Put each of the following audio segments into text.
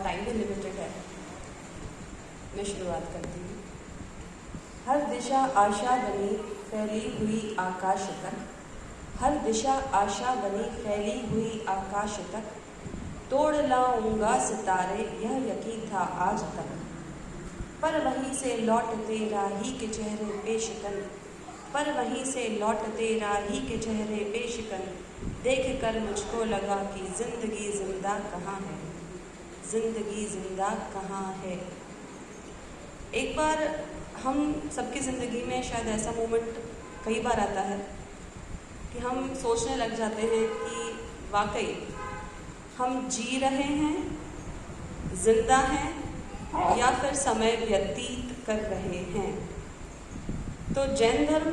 Time भी limited है, मैं शुरुआत करती हूँ। हर दिशा आशा बनी फैली हुई आकाश तक, हर दिशा आशा बनी फैली हुई आकाश तक, तोड़ लाऊंगा सितारे यह यकीन था आज तक, पर वहीं से लौटते राही के चेहरे पेशकन, पर वहीं से लौटते राही के चेहरे पेशकन, देख कर मुझको लगा कि जिंदगी जिंदा कहाँ है, जिंदगी जिंदा कहाँ है। एक बार हम सबकी ज़िंदगी में शायद ऐसा मोमेंट कई बार आता है कि हम सोचने लग जाते हैं कि वाकई हम जी रहे हैं, जिंदा हैं या फिर समय व्यतीत कर रहे हैं। तो जैन धर्म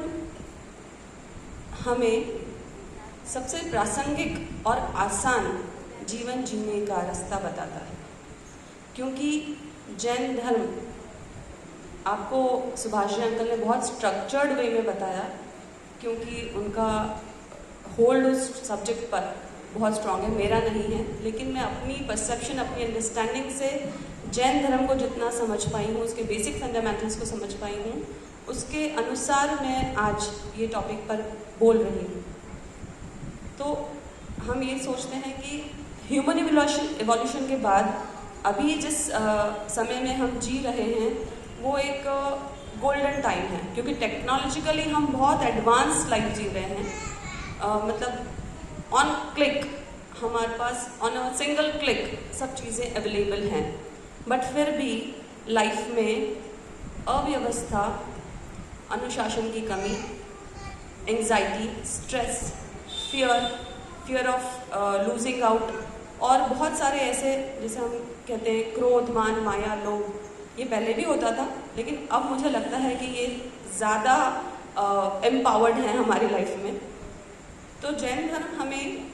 हमें सबसे प्रासंगिक और आसान जीवन जीने का रास्ता बताता है, क्योंकि जैन धर्म आपको सुभाष जी अंकल ने बहुत स्ट्रक्चर्ड वे में बताया, क्योंकि उनका होल्ड उस सब्जेक्ट पर बहुत स्ट्रांग है, मेरा नहीं है, लेकिन मैं अपनी परसेप्शन, अपनी अंडरस्टैंडिंग से जैन धर्म को जितना समझ पाई हूँ, उसके बेसिक फंडामेंटल्स को समझ पाई हूँ, उसके अनुसार मैं आज ये टॉपिक पर बोल रही हूँ। तो हम ये सोचते हैं कि ह्यूमन इवोल्यूशन के बाद अभी जिस समय में हम जी रहे हैं वो एक गोल्डन टाइम है, क्योंकि टेक्नोलॉजिकली हम बहुत एडवांस लाइफ जी रहे हैं। मतलब ऑन क्लिक हमारे पास, ऑन अ सिंगल क्लिक सब चीज़ें अवेलेबल हैं, बट फिर भी लाइफ में अव्यवस्था, अनुशासन की कमी, anxiety, stress, fear of losing out और बहुत सारे ऐसे, जैसे हम कहते हैं क्रोध, मान, माया, लोभ, ये पहले भी होता था, लेकिन अब मुझे लगता है कि ये ज़्यादा एम्पावर्ड है हमारी लाइफ में। तो जैन धर्म हमें,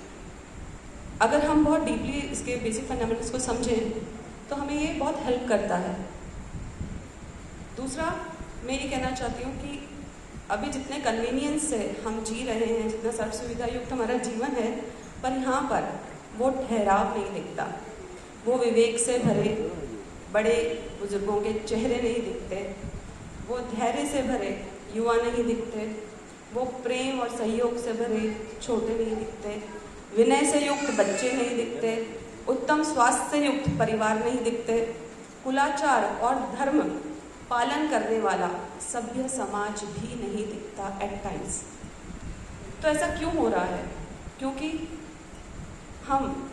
अगर हम बहुत डीपली इसके बेसिक फंडामेंटल्स को समझें तो हमें ये बहुत हेल्प करता है। दूसरा, मैं ये कहना चाहती हूँ कि अभी जितने कन्वीनियंस से हम जी रहे हैं, जितना सर्व सुविधा युक्त हमारा जीवन है, पर यहाँ पर वो ठहराव नहीं दिखता, वो विवेक से भरे बड़े बुजुर्गों के चेहरे नहीं दिखते, वो धैर्य से भरे युवा नहीं दिखते, वो प्रेम और सहयोग से भरे छोटे नहीं दिखते, विनय से युक्त बच्चे नहीं दिखते, उत्तम स्वास्थ्य से युक्त परिवार नहीं दिखते, कुलाचार और धर्म पालन करने वाला सभ्य समाज भी नहीं दिखता एट टाइम्स। तो ऐसा क्यों हो रहा है? क्योंकि हम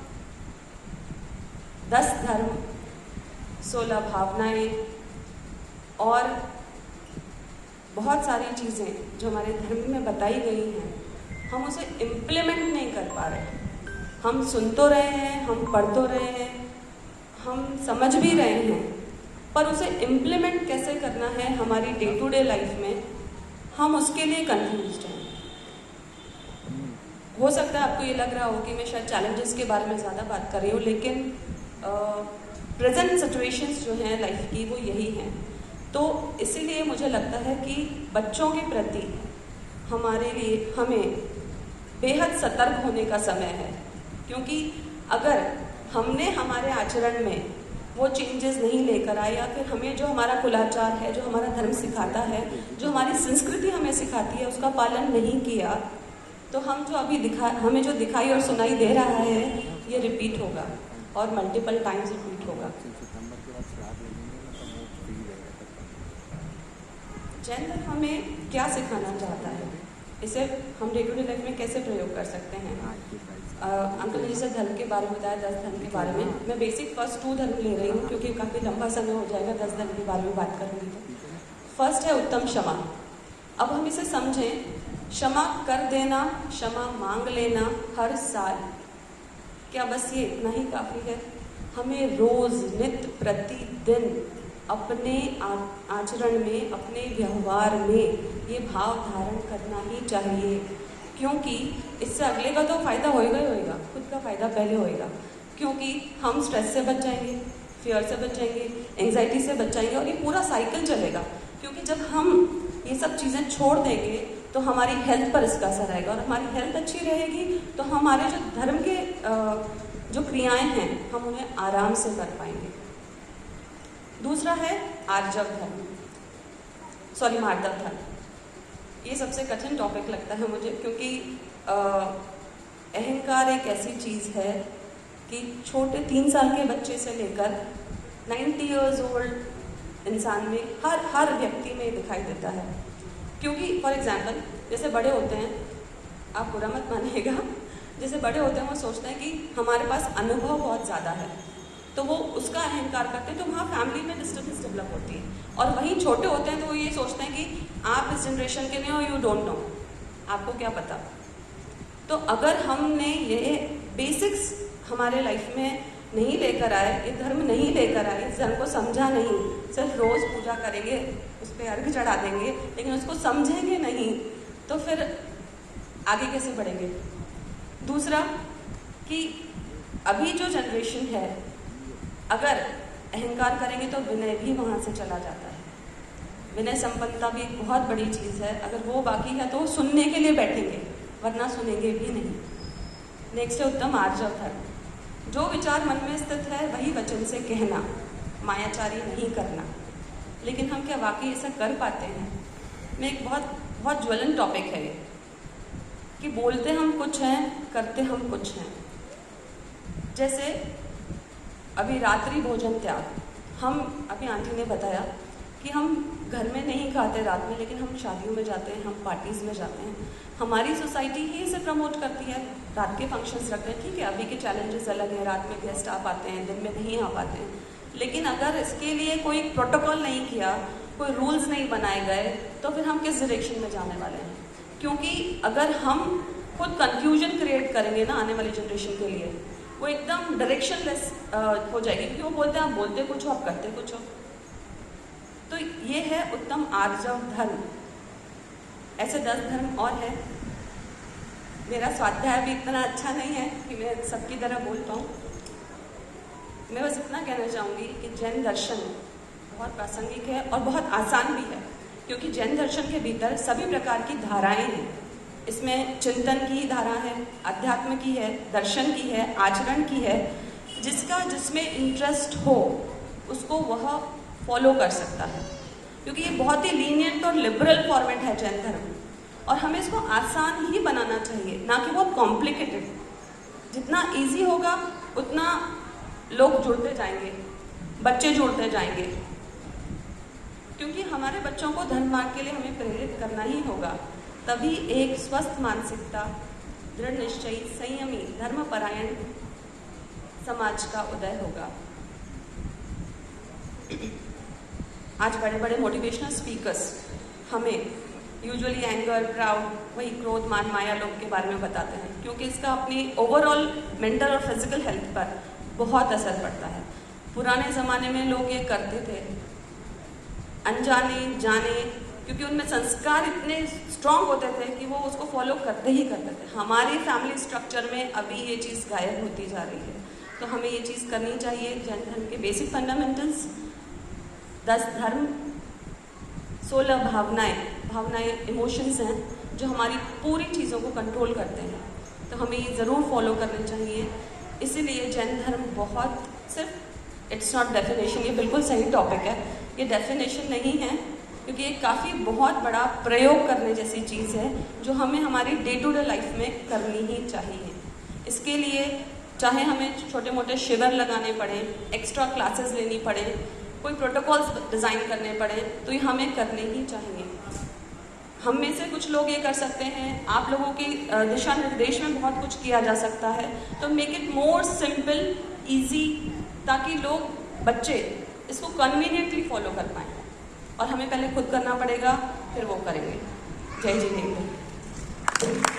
10 धर्म, 16 भावनाएं और बहुत सारी चीज़ें जो हमारे धर्म में बताई गई हैं, हम उसे इम्प्लीमेंट नहीं कर पा रहे। हम सुन तो रहे हैं, हम पढ़ तो रहे हैं, हम समझ भी रहे हैं, पर उसे इम्प्लीमेंट कैसे करना है हमारी डे टू डे लाइफ में, हम उसके लिए कंफ्यूज्ड हैं। हो सकता है आपको ये लग रहा हो कि मैं शायद चैलेंजेस के बारे में ज़्यादा बात कर रही हूँ, लेकिन प्रेजेंट सिचुएशंस जो हैं लाइफ की वो यही हैं। तो इसीलिए मुझे लगता है कि बच्चों के प्रति हमारे लिए, हमें बेहद सतर्क होने का समय है, क्योंकि अगर हमने हमारे आचरण में वो चेंजेस नहीं लेकर आए, या फिर हमें जो हमारा कुलाचार है, जो हमारा धर्म सिखाता है, जो हमारी संस्कृति हमें सिखाती है, उसका पालन नहीं किया, तो हम जो अभी हमें जो दिखाई और सुनाई दे रहा है ये रिपीट होगा और मल्टीपल टाइम्स रिपीट होगा। जैन धर्म हमें क्या सिखाना चाहता है, इसे हम डे टू डे लाइफ में कैसे प्रयोग कर सकते हैं? अंकल ने जैसे धर्म के बारे में बताया, 10 धर्म के बारे में, मैं बेसिक फर्स्ट 2 धर्म ले रही हूँ, क्योंकि काफ़ी लंबा समय हो जाएगा 10 धर्म के बारे में बात करूँगी। तो फर्स्ट है उत्तम क्षमा। अब हम इसे समझें, क्षमा कर देना, क्षमा मांग लेना हर साल, क्या बस ये इतना ही काफ़ी है? हमें रोज़, नित्य, प्रतिदिन अपने आचरण में, अपने व्यवहार में ये भाव धारण करना ही चाहिए, क्योंकि इससे अगले का तो फ़ायदा होएगा ही होएगा, खुद का फ़ायदा पहले होएगा, क्योंकि हम स्ट्रेस से बच जाएंगे, फियर से बच जाएंगे, एंग्जाइटी से बच जाएंगे, और ये पूरा साइकिल चलेगा। क्योंकि जब हम ये सब चीज़ें छोड़ देंगे तो हमारी हेल्थ पर इसका असर आएगा, और हमारी हेल्थ अच्छी रहेगी तो हमारे जो धर्म के जो क्रियाएं हैं हम उन्हें आराम से कर पाएंगे। दूसरा है आर्जव धर्म, सॉरी मार्दव धर्म। ये सबसे कठिन टॉपिक लगता है मुझे, क्योंकि अहंकार एक ऐसी चीज़ है कि छोटे 3 साल के बच्चे से लेकर 90 इयर्स ओल्ड इंसान में, हर व्यक्ति में दिखाई देता है। क्योंकि फॉर एग्जाम्पल जैसे बड़े होते हैं, आप बुरा मत मानिएगा, जैसे बड़े होते हैं वो सोचते हैं कि हमारे पास अनुभव बहुत ज़्यादा है, तो वो उसका अहंकार करते हैं, तो वहाँ फैमिली में डिस्टर्बेंस डेवलप होती है। और वहीं छोटे होते हैं तो वो ये सोचते हैं कि आप इस जनरेशन के नहीं हो, यू डोंट नो, आपको क्या पता। तो अगर हमने ये बेसिक्स हमारे लाइफ में नहीं लेकर आए, ये धर्म नहीं लेकर आए, इस धर्म को समझा नहीं, सिर्फ रोज़ पूजा करेंगे, उस पर अर्घ चढ़ा देंगे, लेकिन उसको समझेंगे नहीं, तो फिर आगे कैसे बढ़ेंगे। दूसरा कि अभी जो जनरेशन है, अगर अहंकार करेंगे तो विनय भी वहाँ से चला जाता है। विनय संपन्नता भी एक बहुत बड़ी चीज़ है, अगर वो बाकी है तो सुनने के लिए बैठेंगे, वरना सुनेंगे भी नहीं। नेक्स्ट है उत्तम आर्जव धर्म, जो विचार मन में स्थित है वही वचन से कहना, मायाचारी नहीं करना। लेकिन हम क्या वाकई ऐसा कर पाते हैं? मैं एक बहुत ज्वलन टॉपिक है ये, कि बोलते हम कुछ हैं, करते हम कुछ हैं। जैसे अभी रात्रि भोजन त्याग, हम अभी आंटी ने बताया कि हम घर में नहीं खाते रात में, लेकिन हम शादियों में जाते हैं, हम पार्टीज़ में जाते हैं, हमारी सोसाइटी ही इसे प्रमोट करती है, रात के फंक्शंस रखते हैं। ठीक है, अभी के चैलेंजेस अलग हैं, रात में गेस्ट आ पाते हैं, दिन में नहीं आ पाते हैं, लेकिन अगर इसके लिए कोई प्रोटोकॉल नहीं किया, कोई रूल्स नहीं बनाए गए, तो फिर हम किस डायरेक्शन में जाने वाले हैं? क्योंकि अगर हम खुद कंफ्यूजन क्रिएट करेंगे ना आने वाली जनरेशन के लिए, वो एकदम डायरेक्शनलेस हो जाएगी, क्योंकि वो बोलते हैं आप बोलते कुछ हो, आप करते कुछ हो। तो ये है उत्तम आर्जव धर्म। ऐसे 10 धर्म और हैं। मेरा स्वाध्याय भी इतना अच्छा नहीं है कि मैं सबकी तरह बोल पाऊँ। मैं बस इतना कहना चाहूँगी कि जैन दर्शन बहुत प्रासंगिक है और बहुत आसान भी है, क्योंकि जैन दर्शन के भीतर सभी प्रकार की धाराएं हैं। इसमें चिंतन की धारा है, अध्यात्म की है, दर्शन की है, आचरण की है। जिसमें इंटरेस्ट हो उसको वह फॉलो कर सकता है, क्योंकि ये बहुत ही लीनियंट और लिबरल फॉर्मेट है जैन धर्म, और हमें इसको आसान ही बनाना चाहिए, ना कि बहुत कॉम्प्लिकेटेड। जितना इजी होगा उतना लोग जुड़ते जाएंगे, बच्चे जुड़ते जाएंगे, क्योंकि हमारे बच्चों को धर्म मार्ग के लिए हमें प्रेरित करना ही होगा। तभी एक स्वस्थ मानसिकता, दृढ़ निश्चयी, संयमी, धर्मपरायण समाज का उदय होगा। आज बड़े बड़े मोटिवेशनल स्पीकर्स हमें यूजुअली एंगर, प्राउड, वही क्रोध, मान, माया लोग के बारे में बताते हैं, क्योंकि इसका अपनी ओवरऑल मेंटल और फिजिकल हेल्थ पर बहुत असर पड़ता है। पुराने ज़माने में लोग ये करते थे अनजाने जाने, क्योंकि उनमें संस्कार इतने स्ट्रांग होते थे कि वो उसको फॉलो करते ही करते थे। हमारी फैमिली स्ट्रक्चर में अभी ये चीज़ गायब होती जा रही है, तो हमें ये चीज़ करनी चाहिए। जैन धर्म के बेसिक फंडामेंटल्स, 10 धर्म, 16 भावनाएं इमोशंस हैं जो हमारी पूरी चीज़ों को कंट्रोल करते हैं, तो हमें ये ज़रूर फॉलो करने चाहिए। इसीलिए जैन धर्म बहुत सिर्फ इट्स नॉट डेफिनेशन, ये बिल्कुल सही टॉपिक है, ये डेफिनेशन नहीं है, क्योंकि ये काफ़ी बहुत बड़ा प्रयोग करने जैसी चीज़ है जो हमें हमारी डे टू डे लाइफ में करनी ही चाहिए। इसके लिए चाहे हमें छोटे मोटे शिविर लगाने पड़े, एक्स्ट्रा क्लासेस लेनी पड़े, कोई प्रोटोकॉल्स डिज़ाइन करने पड़े, तो ये हमें करने ही चाहिए। हम में से कुछ लोग ये कर सकते हैं, आप लोगों के दिशा निर्देश में बहुत कुछ किया जा सकता है, तो make it more simple, easy, ताकि लोग, बच्चे इसको कन्वीनियंटली फॉलो कर पाएँ। और हमें पहले खुद करना पड़ेगा, फिर वो करेंगे। जय जी हिंद।